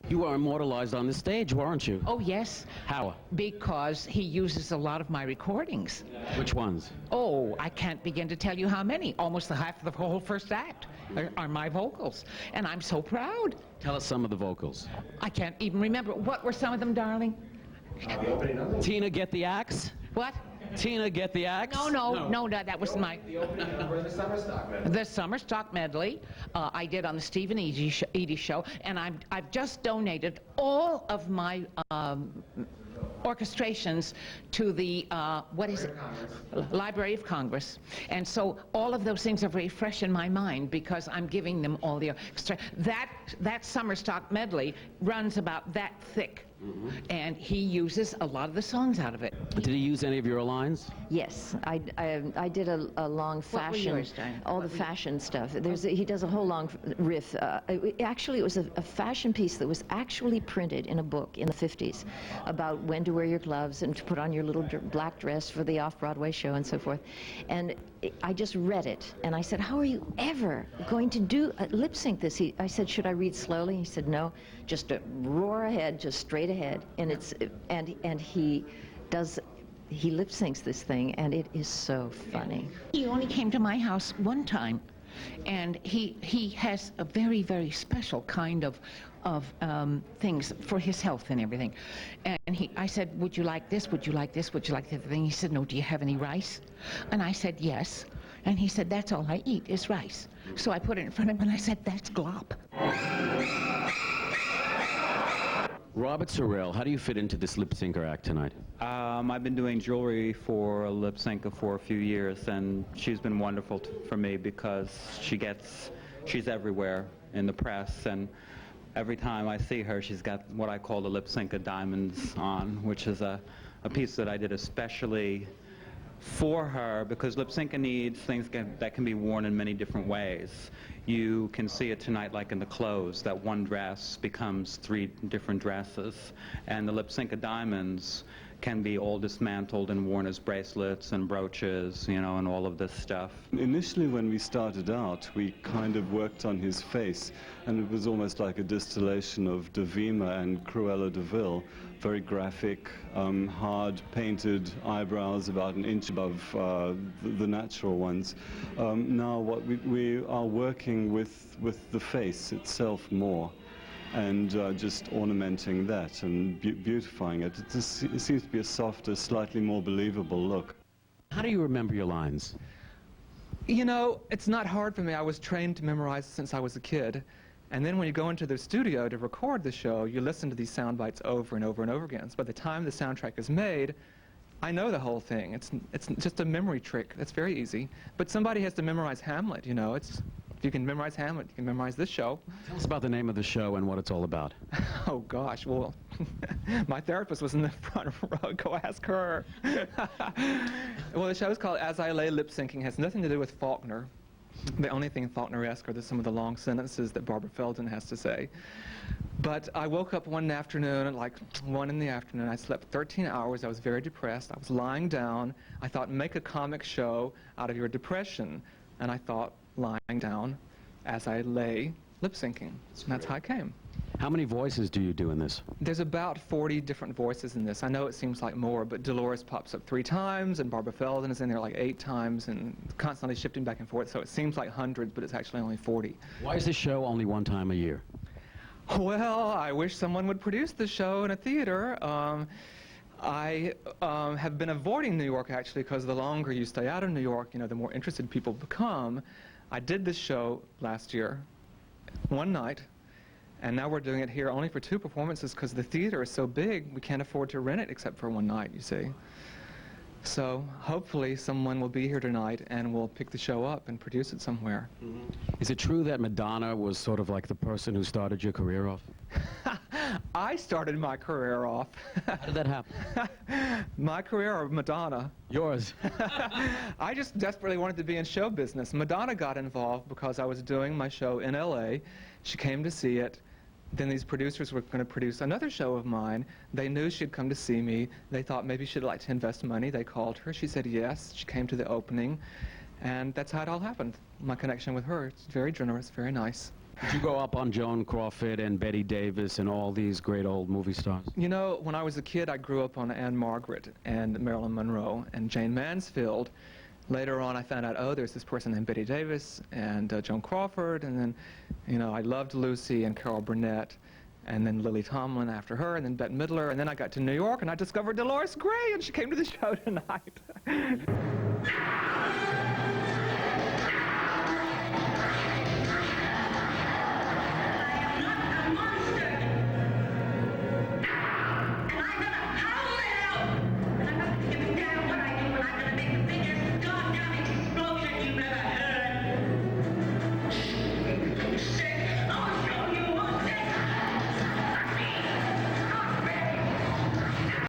You were immortalized on the stage, weren't you? Oh, yes. How? Because he uses a lot of my recordings. Which ones? Oh, I can't begin to tell you how many. Almost the half of the whole first act are my vocals. And I'm so proud. Tell us some of the vocals. I can't even remember. What were some of them, darling? Tina, get the axe? What? Tina, get the axe? No, that was my... The summer stock medley I did on the Stephen Edie show, and I've just donated all of my orchestrations to the, what is it? Library of Congress. And so all of those things are very fresh in my mind because I'm giving them all the extra. That summer stock medley runs about that thick. And he uses a lot of the songs out of it. Did he use any of your lines? Yes, I did a long fashion, all the fashion stuff. He does a whole long riff. Actually, it was a fashion piece that was actually printed in a book in the 50s about when to wear your gloves and to put on your little black dress for the off-Broadway show and so forth. And I just read it, and I said, how are you ever going to do lip sync this? I said, should I read slowly? He said, no, just roar ahead, just straight ahead. And he lip syncs this thing, and it is so funny. He only came to my house one time, and he has a very, very special kind of things for his health and everything. And I said, would you like this? Would you like this? Would you like the other thing? He said, no, do you have any rice? And I said, yes. And he said, that's all I eat is rice. So I put it in front of him and I said, that's glop. Robert Sorrell, how do you fit into this lip-syncer act tonight? I've been doing jewelry for Lypsinka for a few years, and she's been wonderful for me because she's everywhere in the press, and every time I see her, she's got what I call the Lypsinka diamonds on, which is a piece that I did especially for her because Lypsinka needs things that can be worn in many different ways. You can see it tonight like in the clothes, that one dress becomes 3 different dresses, and the Lypsinka diamonds can be all dismantled and worn as bracelets and brooches, you know, and all of this stuff. Initially when we started out, we kind of worked on his face, and it was almost like a distillation of Davima and Cruella de Vil, very graphic, hard painted eyebrows about an inch above the natural ones. Now what we are working with the face itself more, and just ornamenting that and beautifying it. It seems to be a softer, slightly more believable look. How do you remember your lines? You know, it's not hard for me. I was trained to memorize since I was a kid. And then when you go into the studio to record the show, you listen to these sound bites over and over and over again. So by the time the soundtrack is made, I know the whole thing. It's just a memory trick. That's very easy. But somebody has to memorize Hamlet, you know. If you can memorize Hamlet, you can memorize this show. Tell us about the name of the show and what it's all about. Oh, gosh. Well, my therapist was in the front row. Go ask her. Well, the show is called As I Lay Lip Syncing. It has nothing to do with Faulkner. The only thing Faulkner-esque are some of the long sentences that Barbara Feldon has to say. But I woke up one afternoon at like 1 in the afternoon. I slept 13 hours. I was very depressed. I was lying down. I thought, make a comic show out of your depression. And I thought, lying down as I lay lip-syncing. And that's how I came. How many voices do you do in this? There's about 40 different voices in this. I know it seems like more, but Dolores pops up 3 times, and Barbara Feldon is in there like 8 times, and constantly shifting back and forth, so it seems like hundreds, but it's actually only 40. Why is this show only 1 time a year? Well, I wish someone would produce the show in a theater. I have been avoiding New York, actually, because the longer you stay out of New York, you know, the more interested people become. I did this show last year, 1 night, and now we're doing it here only for 2 performances because the theater is so big, we can't afford to rent it except for 1 night, you see. So hopefully someone will be here tonight and will pick the show up and produce it somewhere. Is it true that Madonna was sort of like the person who started your career off? I started my career off. How did that happen? My career or Madonna? Yours. I just desperately wanted to be in show business. Madonna got involved because I was doing my show in LA. She came to see it. Then these producers were going to produce another show of mine. They knew she'd come to see me. They thought maybe she'd like to invest money. They called her. She said yes. She came to the opening. And that's how it all happened. My connection with her. It's very generous, very nice. Did you go up on Joan Crawford and Betty Davis and all these great old movie stars? You know, when I was a kid, I grew up on Anne Margaret and Marilyn Monroe and Jane Mansfield. Later on, I found out, oh, there's this person named Betty Davis and Joan Crawford, and then, you know, I loved Lucy and Carol Burnett, and then Lily Tomlin after her, and then Bette Midler, and then I got to New York, and I discovered Dolores Gray, and she came to the show tonight.